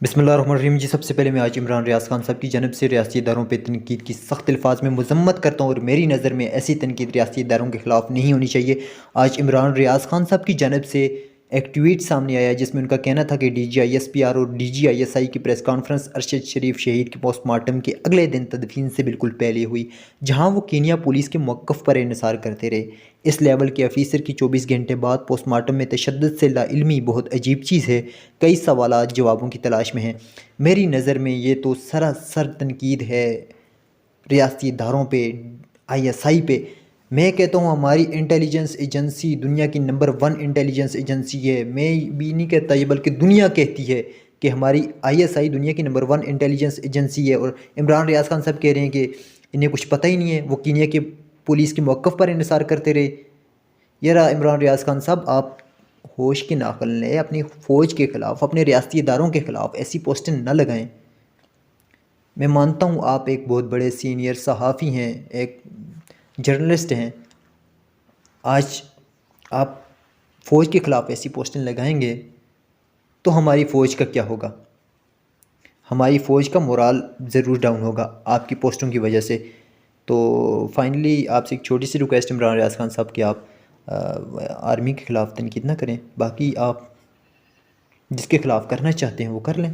बिस्मिल्लाहिर्रहमानिर्रहीम जी। सबसे पहले मैं आज इमरान रियाज खान साहब की जानब से रियासती इदारों पर तनकीद की सख्त अल्फाज में मजम्मत करता हूँ और मेरी नज़र में ऐसी तनकीद रियासती इदारों के ख़िलाफ़ नहीं होनी चाहिए। आज इमरान रियाज खान साहब की जानब से एक ट्वीट सामने आया जिसमें उनका कहना था कि DGISPR और DGISI की प्रेस कॉन्फ्रेंस अरशद शरीफ शहीद के पोस्टमार्टम के अगले दिन तदफीन से बिल्कुल पहले हुई, जहाँ वो कीनिया पुलिस के मौक़िफ़ पर इन्हिसार करते रहे। इस लेवल के अफीसर की 24 घंटे बाद पोस्टमार्टम में तशद्दुद से लाइल्मी बहुत अजीब चीज़ है। कई सवालात जवाबों की तलाश में हैं। मेरी नज़र में ये तो सरासर तनकीद है रियासती इदारों पे, ISI पे। मैं कहता हूँ हमारी इंटेलिजेंस एजेंसी दुनिया की नंबर 1 इंटेलिजेंस एजेंसी है। मैं भी नहीं कहता ये, बल्कि दुनिया कहती है कि हमारी ISI दुनिया की नंबर 1 इंटेलिजेंस एजेंसी है। और इमरान रियाज खान साहब कह रहे हैं कि इन्हें कुछ पता ही नहीं है, वो कीनिया के पुलिस के मौक़िफ़ पर इन्हिसार करते रहे। यार इमरान रियाज खान साहब, आप होश की नाकल लें, अपनी फ़ौज के ख़िलाफ़, अपने रियासती इदारों के ख़िलाफ़ ऐसी पोस्टें न लगाएं। मैं मानता हूँ आप एक बहुत बड़े सीनियर सहाफ़ी हैं, एक जर्नलिस्ट हैं। आज आप फ़ौज के ख़िलाफ़ ऐसी पोस्टें लगाएंगे तो हमारी फ़ौज का क्या होगा? हमारी फ़ौज का मोराल ज़रूर डाउन होगा आपकी पोस्टों की वजह से। तो फाइनली आपसे एक छोटी सी रिक्वेस्ट इमरान रियाज खान साहब कि आप आर्मी के ख़िलाफ़ तनकीद ना करें। बाकी आप जिसके ख़िलाफ़ करना चाहते हैं वो कर लें।